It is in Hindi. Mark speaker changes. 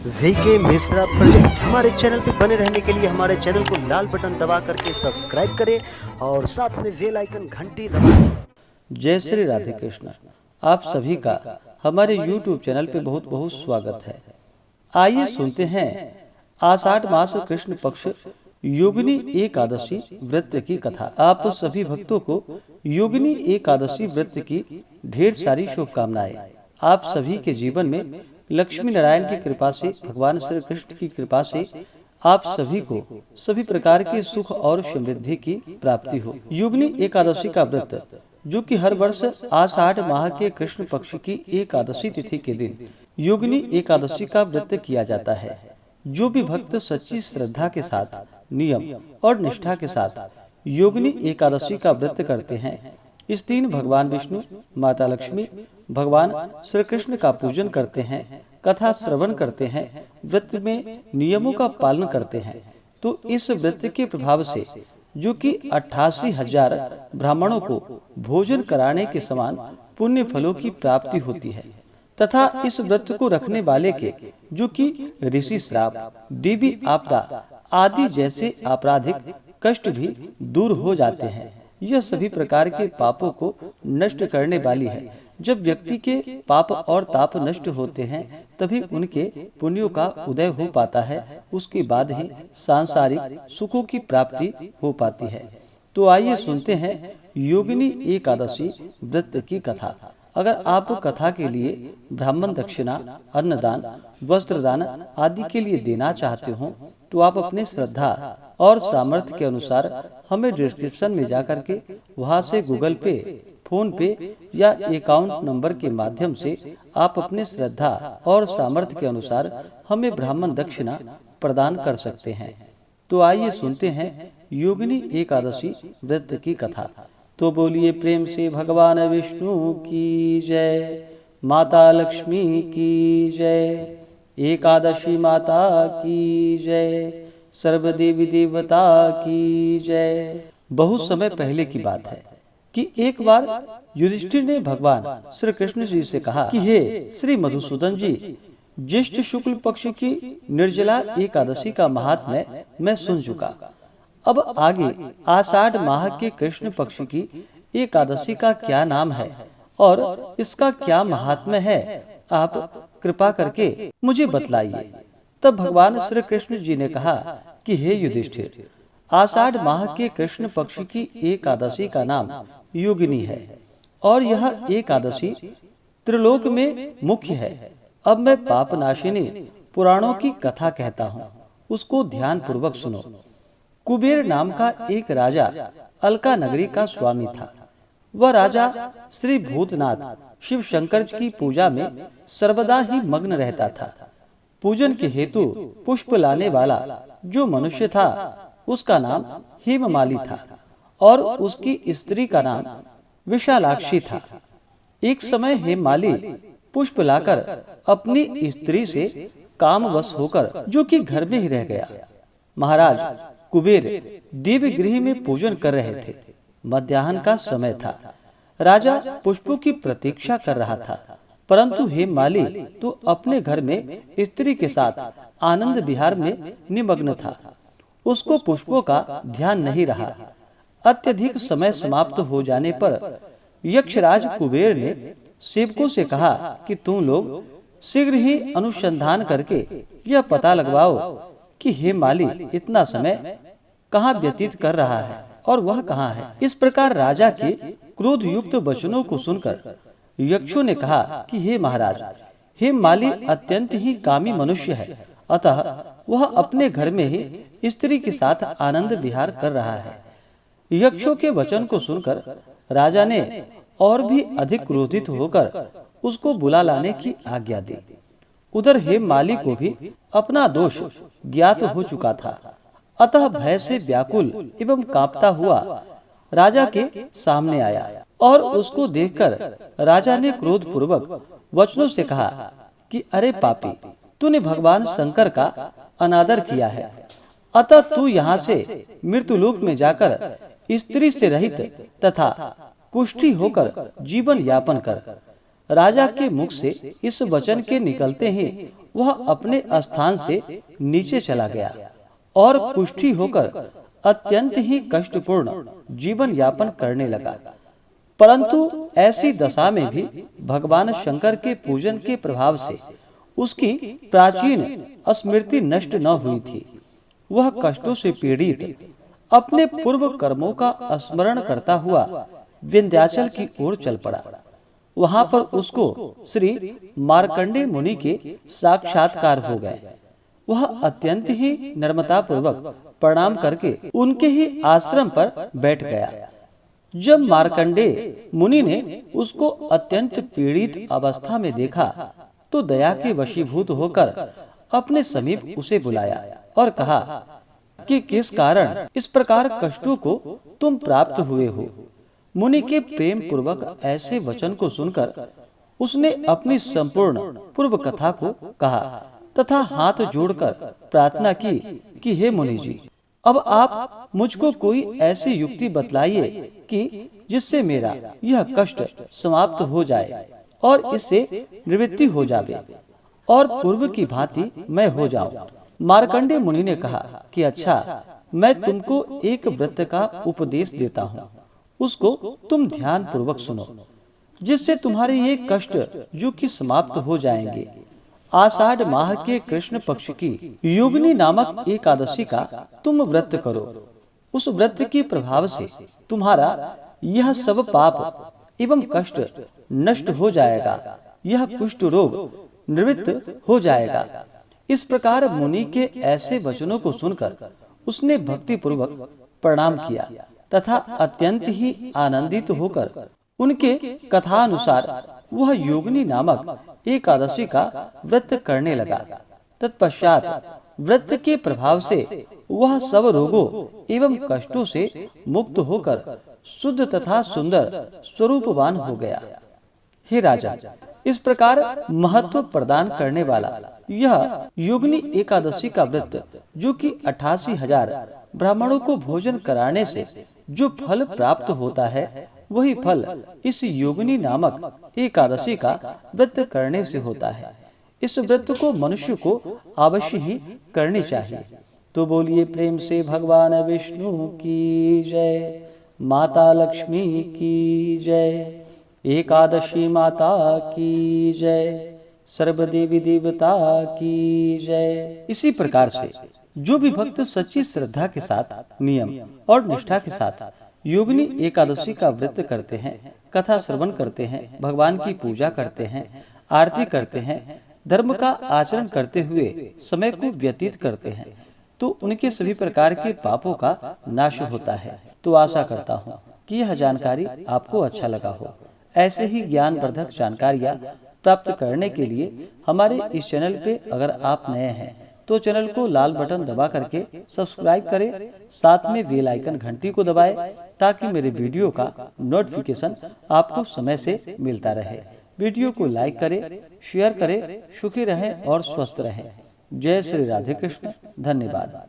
Speaker 1: VK Mishra project. हमारे चैनल पे बने रहने के लिए हमारे चैनल को लाल बटन दबा करके सब्सक्राइब करें और साथ में बेल आइकन घंटी दबाएं।
Speaker 2: जय श्री राधे कृष्ण। आप सभी का हमारे YouTube चैनल पे बहुत बहुत स्वागत है। आइए सुनते हैं आषाढ़ मास कृष्ण पक्ष योगिनी एकादशी व्रत की कथा। आप सभी भक्तों को योगिनी एकादशी व्रत की ढेर सारी शुभकामनाएं। आप सभी के जीवन में लक्ष्मी नारायण की कृपा से, भगवान श्री कृष्ण की कृपा से आप सभी को सभी प्रकार के सुख और समृद्धि की प्राप्ति हो। योगिनी एकादशी का व्रत जो कि हर वर्ष आषाढ़ माह के कृष्ण पक्ष की एकादशी तिथि के दिन योगिनी एकादशी का व्रत किया जाता है। जो भी भक्त सच्ची श्रद्धा के साथ, नियम और निष्ठा के साथ योगिनी एकादशी का व्रत करते हैं, इस दिन भगवान विष्णु, माता लक्ष्मी, भगवान श्री कृष्ण का पूजन करते हैं, कथा श्रवण करते हैं, व्रत में नियमों का पालन करते हैं, तो इस व्रत के प्रभाव से जो कि 88,000 ब्राह्मणों को भोजन कराने के समान पुण्य फलों की प्राप्ति होती है तथा इस व्रत को रखने वाले के जो कि ऋषि श्राप, देवी आपदा आदि जैसे आपराधिक कष्ट भी दूर हो जाते हैं। यह सभी प्रकार के पापों को नष्ट करने वाली है। जब व्यक्ति के पाप और ताप नष्ट होते हैं तभी उनके पुण्यों का उदय हो पाता है, उसके बाद ही सांसारिक सुखों की प्राप्ति हो पाती है। तो आइए सुनते हैं योगिनी एकादशी व्रत की कथा। अगर आप कथा के लिए ब्राह्मण दक्षिणा, अन्नदान, वस्त्रदान आदि के लिए देना चाहते हो तो आप अपने श्रद्धा और सामर्थ्य के अनुसार हमें डिस्क्रिप्शन में जाकर के वहां से गूगल पे, फोन पे या अकाउंट नंबर के माध्यम से आप अपने श्रद्धा और सामर्थ्य के अनुसार हमें ब्राह्मण दक्षिणा प्रदान कर सकते हैं। तो आइए सुनते हैं योगिनी एकादशी व्रत की कथा। तो बोलिए प्रेम से भगवान विष्णु की जय, माता लक्ष्मी की जय, एकादशी माता की जय, सर्व देवी देवता की जय। बहुत समय पहले की बात है कि एक बार युधिष्ठिर ने भगवान श्री कृष्ण जी से कहा कि हे श्री मधुसूदन जी, ज्येष्ठ शुक्ल पक्ष की निर्जला एकादशी का महात्म्य मैं सुन चुका। अब आगे आषाढ़ माह के कृष्ण पक्ष की एकादशी का क्या नाम है और इसका क्या महात्म्य है, आप कृपा करके मुझे बतलाइए। तब भगवान श्री कृष्ण जी ने कहा कि हे युधिष्ठिर, आषाढ़ माह के कृष्ण पक्ष की एकादशी का नाम योगिनी है और यह एकादशी त्रिलोक में मुख्य है। अब मैं पापनाशिनी पुराणों की कथा कहता हूँ, उसको ध्यान पूर्वक सुनो। कुबेर नाम का एक राजा अलका नगरी का स्वामी था। वह राजा श्री भूतनाथ शिव शंकर की पूजा में सर्वदा ही मग्न रहता था। पूजन के हेतु पुष्प लाने वाला जो मनुष्य था उसका नाम हेममाली था और उसकी स्त्री का नाम विशालाक्षी था। एक समय हेममाली पुष्प लाकर अपनी स्त्री से कामवश होकर जो कि घर में ही रह गया। महाराज कुबेर देव गृह में पूजन कर रहे थे। मध्याह्न का समय था। राजा पुष्पों की प्रतीक्षा कर रहा था, परंतु हेममाली तो अपने घर में स्त्री के साथ आनंद विहार में निमग्न था। उसको पुष्पों का ध्यान नहीं रहा। अत्यधिक समय समाप्त हो जाने पर यक्षराज कुबेर ने सेवकों से कहा कि तुम लोग शीघ्र ही अनुसंधान करके यह पता लगवाओ कि हेममाली इतना समय कहाँ व्यतीत कर रहा है और वह कहाँ है। इस प्रकार राजा के क्रोध युक्त वचनों को सुनकर यक्षों ने कहा कि हे महाराज, हेममाली अत्यंत ही कामी मनुष्य है, अतः वह अपने घर में ही स्त्री के साथ आनंद विहार कर रहा है। यक्षों के वचन को सुनकर राजा ने और भी अधिक क्रोधित होकर उसको बुला लाने की आज्ञा दी। उधर हेममाली को भी अपना दोष ज्ञात हो चुका था, अतः भय से व्याकुल एवं कांपता हुआ राजा के सामने आया और उसको देखकर राजा ने क्रोध पूर्वक वचनों से कहा कि अरे पापी, तूने भगवान शंकर का अनादर किया है, अतः तू यहाँ से मृत्युलोक में जाकर स्त्री से रहित तथा कुष्ठी होकर जीवन यापन कर। राजा के मुख से इस वचन के निकलते ही वह अपने स्थान से नीचे चला गया और कुष्ठी होकर अत्यंत ही कष्टपूर्ण जीवन यापन करने लगा। परंतु ऐसी दशा में भी भगवान शंकर के पूजन के प्रभाव से उसकी प्राचीन स्मृति नष्ट न हुई थी। वह कष्टों से पीड़ित अपने पूर्व कर्मों का स्मरण करता हुआ विंध्याचल की ओर चल पड़ा। वहां पर उसको श्री मार्कंडेय मुनि के साक्षात्कार हो गए। वह अत्यंत ही नम्रता पूर्वक प्रणाम करके उनके ही आश्रम पर बैठ गया। जब मार्कंडेय मुनि ने उसको अत्यंत पीड़ित अवस्था में देखा तो दया के वशीभूत होकर अपने समीप उसे बुलाया और कहा कि किस कारण इस प्रकार कष्टों को तुम प्राप्त हुए हो। मुनि के प्रेम पूर्वक ऐसे वचन को सुनकर उसने अपनी संपूर्ण पूर्व कथा को कहा तथा हाथ जोड़कर प्रार्थना की कि हे मुनि जी, अब आप मुझको कोई ऐसी युक्ति बतलाइए कि जिससे मेरा यह कष्ट समाप्त हो जाए और इससे निवृत्ति हो जावे और पूर्व की भांति मैं हो जाऊं। मार्कंडेय मुनि ने कहा कि अच्छा, मैं तुमको एक व्रत का उपदेश देता हूँ, उसको तुम ध्यान पूर्वक सुनो, जिससे तुम्हारे ये कष्ट जो कि समाप्त हो जाएंगे। आषाढ़ माह के कृष्ण पक्ष की योगिनी नामक एकादशी का तुम व्रत करो। उस व्रत के प्रभाव से तुम्हारा यह सब पाप एवं कष्ट नष्ट हो जाएगा, यह कुष्ठ रोग निवृत्त हो जाएगा। इस प्रकार मुनि के ऐसे वचनों को सुनकर उसने भक्ति पूर्वक प्रणाम किया तथा अत्यंत ही आनंदित होकर उनके कथानुसार वह योगिनी नामक एकादशी का व्रत करने लगा। तत्पश्चात व्रत के प्रभाव से वह सब रोगों एवं कष्टों से मुक्त होकर शुद्ध तथा सुंदर स्वरूपवान हो गया। हे राजा, इस प्रकार महत्व प्रदान करने वाला यह योगिनी एकादशी का व्रत, जो कि 88,000 ब्राह्मणों को भोजन कराने से जो फल प्राप्त होता है, वही फल इस योगिनी नामक एकादशी का व्रत करने से होता है। इस व्रत को मनुष्य को अवश्य ही करनी चाहिए। तो बोलिए प्रेम से भगवान विष्णु की जय, माता लक्ष्मी की जय, एकादशी माता की जय, सर्व देवी देवता की जय। इसी प्रकार से जो भी भक्त सच्ची श्रद्धा के साथ, नियम और निष्ठा के साथ योगिनी एकादशी का व्रत करते हैं, कथा श्रवण करते हैं, भगवान की पूजा करते हैं, आरती करते हैं, धर्म का आचरण करते हुए समय को व्यतीत करते हैं, तो उनके सभी प्रकार के पापों का नाश होता है। तो आशा करता हूँ कि यह जानकारी आपको अच्छा लगा हो। ऐसे ही ज्ञानवर्धक जानकारियाँ प्राप्त करने के लिए हमारे इस चैनल पे अगर आप नए हैं तो चैनल को लाल बटन दबा करके सब्सक्राइब करें, साथ में बेल आइकन घंटी को दबाएं ताकि मेरे वीडियो का नोटिफिकेशन आपको समय से मिलता रहे। वीडियो को लाइक करें, शेयर करें। सुखी रहें और स्वस्थ रहें। जय श्री राधे कृष्ण। धन्यवाद।